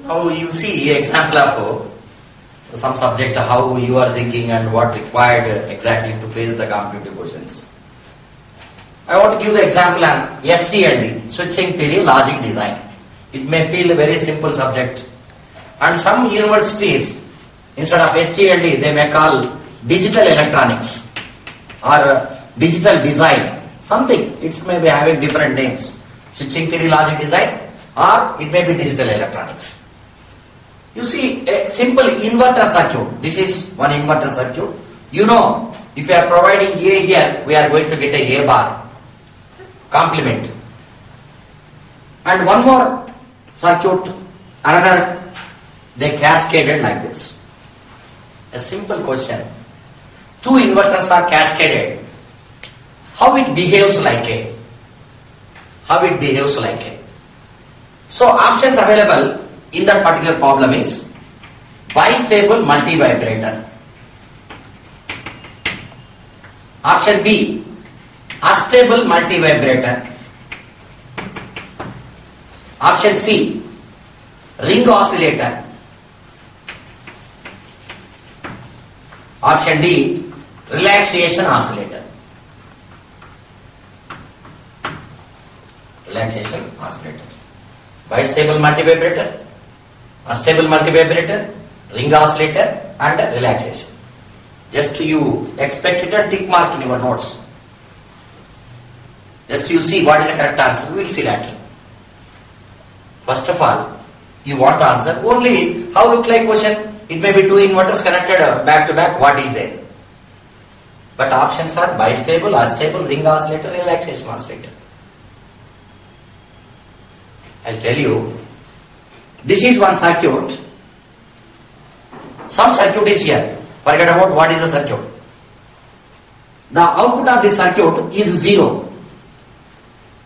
Now you see example of some subject, how you are thinking and what required exactly to face the competitive questions. I want to give the example on STLD, switching theory logic design. It may feel a very simple subject, and some universities instead of STLD they may call digital electronics or digital design, something. It may be having different names, switching theory logic design, or it may be digital electronics. You see a simple inverter circuit. This is one inverter circuit. You know, if you are providing A here, we are going to get a A bar complement. And one more circuit, another, they cascaded like this. A simple question. Two inverters are cascaded. How it behaves like a? How it behaves like a? So options available in that particular problem is bistable multivibrator. Option B, astable multivibrator. Option C, ring oscillator. Option D, relaxation oscillator. Relaxation oscillator. Bistable multivibrator, astable multivibrator, ring oscillator, and relaxation. Just you expect it a tick mark in your notes. Just you see what is the correct answer. We will see later. First of all, you want to answer only how look like question. It may be two inverters connected back to back. What is there? But options are bistable, astable, ring oscillator, relaxation oscillator. I'll tell you. This is one circuit. Some circuit is here. Forget about what is the circuit. The output of this circuit is 0.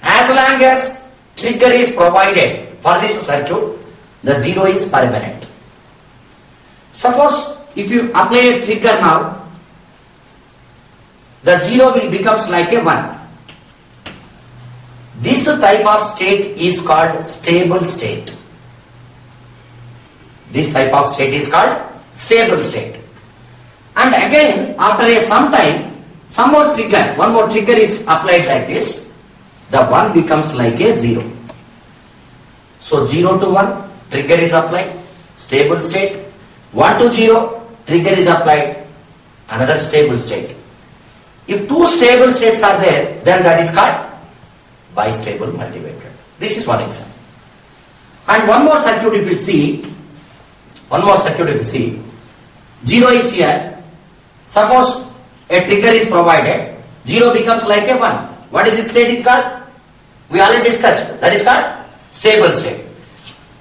As long as trigger is provided for this circuit, the 0 is permanent. Suppose if you apply a trigger now, the 0 will becomes like a 1. This type of state is called stable state. This type of state is called stable state. And again, after some time, one more trigger is applied like this. The 1 becomes like a 0. So 0 to 1, trigger is applied, stable state. 1 to 0, trigger is applied, another stable state. If two stable states are there, then that is called bistable multivibrator. This is one example. And one more circuit if you see, 0 is here. Suppose a trigger is provided, 0 becomes like a 1. What is this state is called? We already discussed. That is called stable state.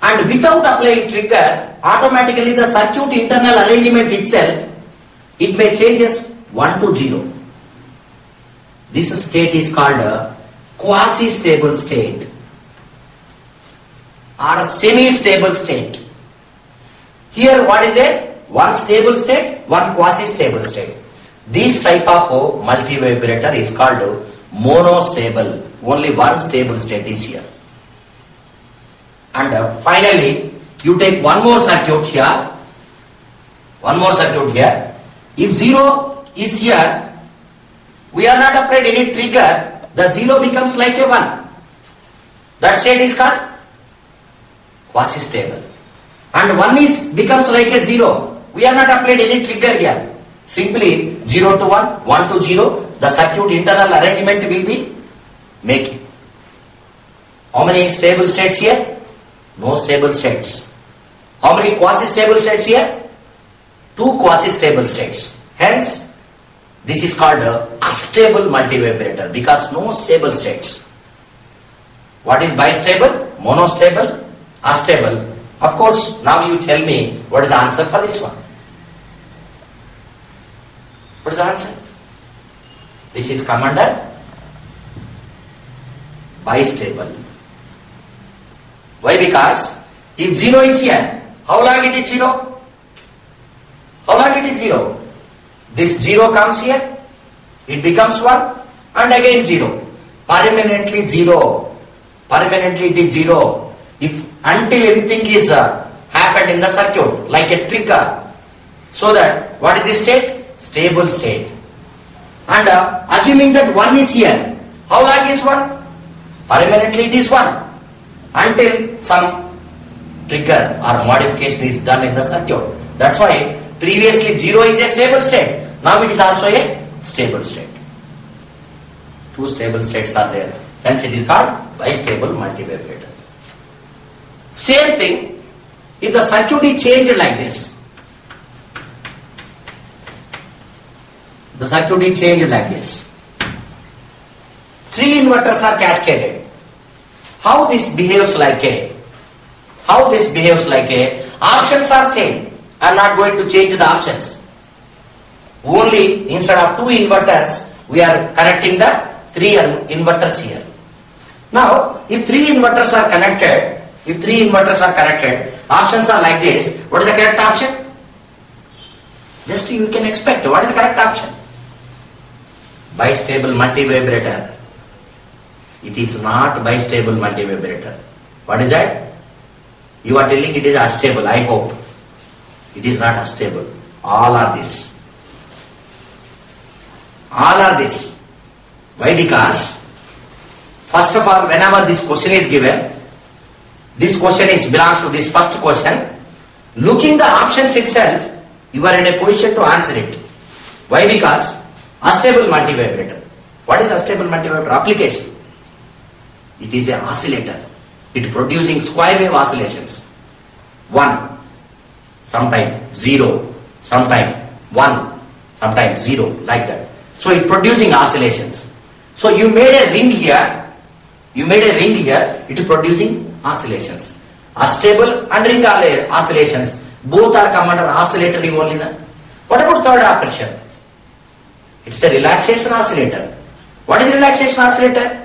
And without applying trigger, automatically the circuit internal arrangement itself, it may changes 1 to 0. This state is called a quasi-stable state or a semi-stable state. Here what is there? One stable state, one quasi-stable state. This type of multivibrator is called monostable. Only one stable state is here. And finally, you take one more circuit here. If 0 is here, we are not applied any trigger, the 0 becomes like a 1. That state is called quasi-stable. And 1 becomes like a 0. We are not applied any trigger here. Simply 0 to 1, 1 to 0, the circuit internal arrangement will be making. How many stable states here? No stable states. How many quasi-stable states here? 2 quasi-stable states. Hence, this is called a astable multivibrator because no stable states. What is bistable, monostable, astable? Of course, now you tell me what is the answer for this one. What is the answer? This is come under bistable. Why? Because if 0 is here, how long it is 0? How long it is 0? This 0 comes here, it becomes 1 and again 0. Permanently 0. Permanently it is 0. If until everything is happened in the circuit like a trigger. So that what is the state? Stable state. And assuming that 1 is here, how long is 1? Permanently it is 1 until some trigger or modification is done in the circuit. That's why previously 0 is a stable state. Now it is also a stable state. Two stable states are there. Hence it is called bistable multivibrator. Same thing, if the circuit is changed like this. The circuit is changed like this. 3 inverters are cascaded. How this behaves like a? How this behaves like a? Options are same. I am not going to change the options. Only instead of 2 inverters, we are connecting the 3 inverters here. Now, if 3 inverters are connected, options are like this. What is the correct option? Just you can expect. What is the correct option? Bistable multivibrator. It is not bistable multivibrator. What is that? You are telling it is unstable. I hope. It is not unstable. All are this. All are this. Why? Because first of all, whenever this question is given, this question belongs to this first question. Looking the options itself, you are in a position to answer it. Why? Because unstable multivibrator. What is unstable multivibrator? Application. It is an oscillator. It producing square wave oscillations. 1, sometime 0, sometime 1, sometime 0, like that. So it producing oscillations. So you made a ring here. It is producing oscillations. Unstable and ring oscillations. Both are come under oscillatory only. What about third operation? It's a relaxation oscillator. What is relaxation oscillator?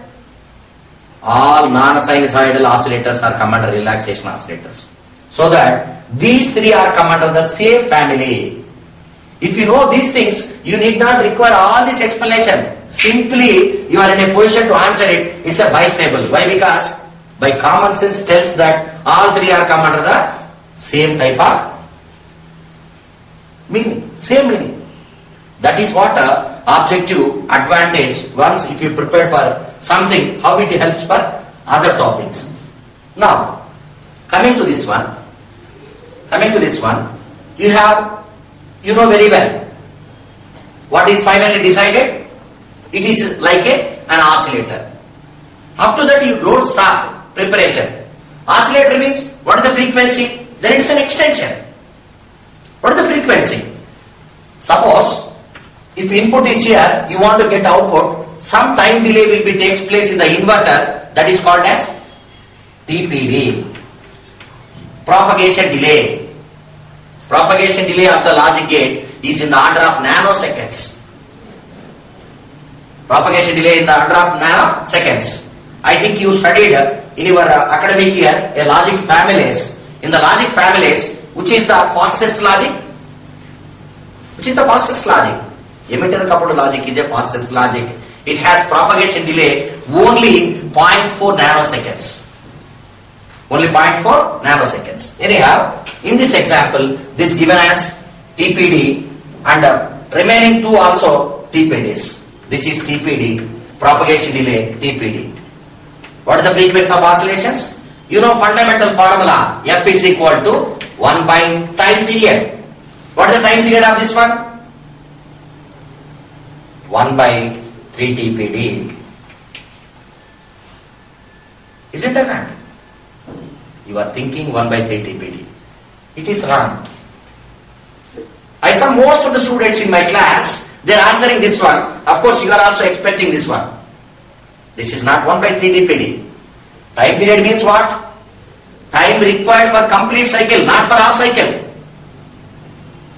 All non-sinusoidal oscillators are come under relaxation oscillators. So that these 3 are come under the same family. If you know these things, you need not require all this explanation. Simply, you are in a position to answer it. It's a bistable. Why? Because by common sense tells that all 3 are come under the same type of meaning. Same meaning. That is what objective advantage. Once if you prepare for something, how it helps for other topics. Now, coming to this one, you know very well what is finally decided. It is like an oscillator. Up to that you don't stop preparation. Oscillator means what is the frequency? Then it's an extension. What is the frequency? Suppose if input is here, you want to get output, some time delay will be takes place in the inverter, that is called as TPD. Propagation delay. Propagation delay of the logic gate is in the order of nanoseconds. Propagation delay in the order of nanoseconds. I think you studied in your academic year a logic families. In the logic families, which is the fastest logic? Which is the fastest logic? Emitter coupled logic is the fastest logic. It has propagation delay only 0.4 nanoseconds. Only 0.4 nanoseconds. Anyhow, in this example, this given as TPD and remaining 2 also TPDs. This is TPD, propagation delay, TPD. What is the frequency of oscillations? You know fundamental formula, F is equal to 1 by time period. What is the time period of this one? 1 by 3 TPD. Isn't it right? You are thinking 1 by 3 TPD. It is wrong. I saw most of the students in my class, they are answering this one. Of course, you are also expecting this one. This is not 1 by 3 TPD. Time period means what? Time required for complete cycle, not for half cycle.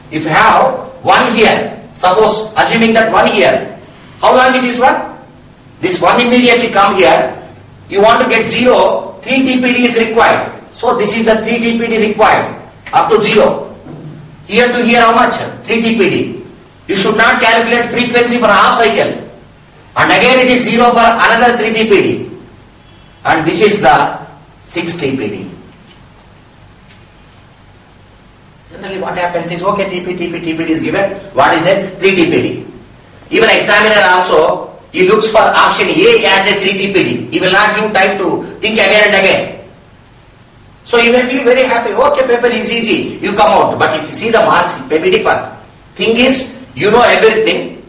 If you have 1 here, suppose assuming that 1 here, how long it is 1? This 1 immediately come here. You want to get 0, 3 TPD is required. So this is the 3 TPD required up to 0. Here to here how much? 3 TPD. You should not calculate frequency for a half cycle. And again it is 0 for another 3 TPD. And this is the 6 TPD. what happens is, okay, TPD is given. What is that? 3 TPD. Even examiner also, he looks for option A as a 3 TPD. He will not give time to think again and again. So you may feel very happy. Okay, paper is easy. You come out. But if you see the marks, it may be different. Thing is, you know everything.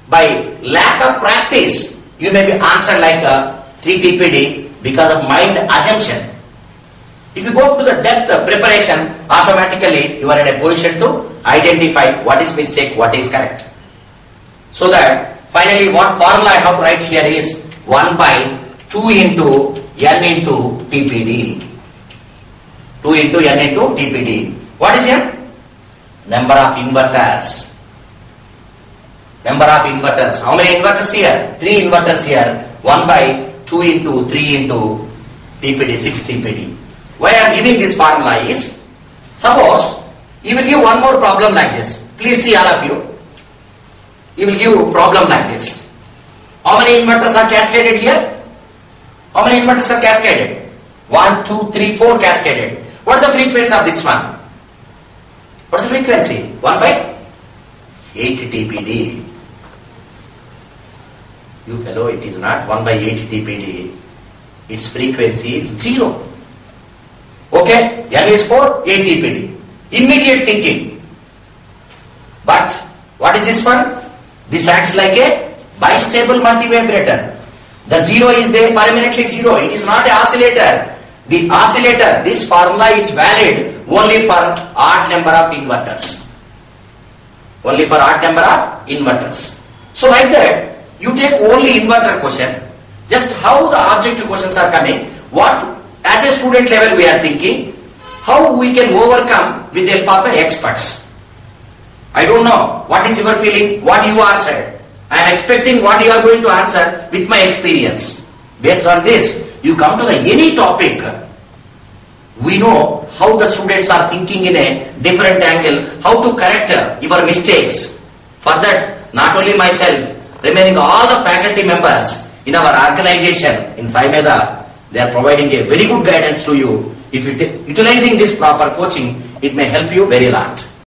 By lack of practice, you may be answered like a 3 TPD because of mind assumption. If you go to the depth of preparation, automatically you are in a position to identify what is mistake, what is correct. So that finally what formula I have to write here is 1 by 2 into n into TPD. 2 into n into TPD. What is n? Number of inverters. Number of inverters. How many inverters here? 3 inverters here. 1 by 2 into 3 into TPD, 6 TPD. Why I am giving this formula is, suppose you will give one more problem like this. Please see all of you. You will give a problem like this. How many inverters are cascaded here? How many inverters are cascaded? 1, 2, 3, 4 cascaded. What is the frequency of this one? What is the frequency? 1 by 8 TPD. You fellow, it is not 1 by 8 TPD. Its frequency is 0. Okay, n is 4, 8 TPD. Immediate thinking. But what is this one? This acts like a bistable multivibrator. The 0 is there permanently 0. It is not an oscillator. The oscillator, this formula is valid only for odd number of inverters. Only for odd number of inverters. So like that, you take only inverter question. Just how the objective questions are coming. What as a student level we are thinking. How we can overcome with the help of experts. I don't know. What is your feeling? What you answered? I am expecting what you are going to answer with my experience. Based on this, you come to the any topic. We know how the students are thinking in a different angle, how to correct your mistakes. For that, not only myself, remaining all the faculty members in our organization in Sai Medha, they are providing a very good guidance to you. If you utilizing this proper coaching, it may help you very lot.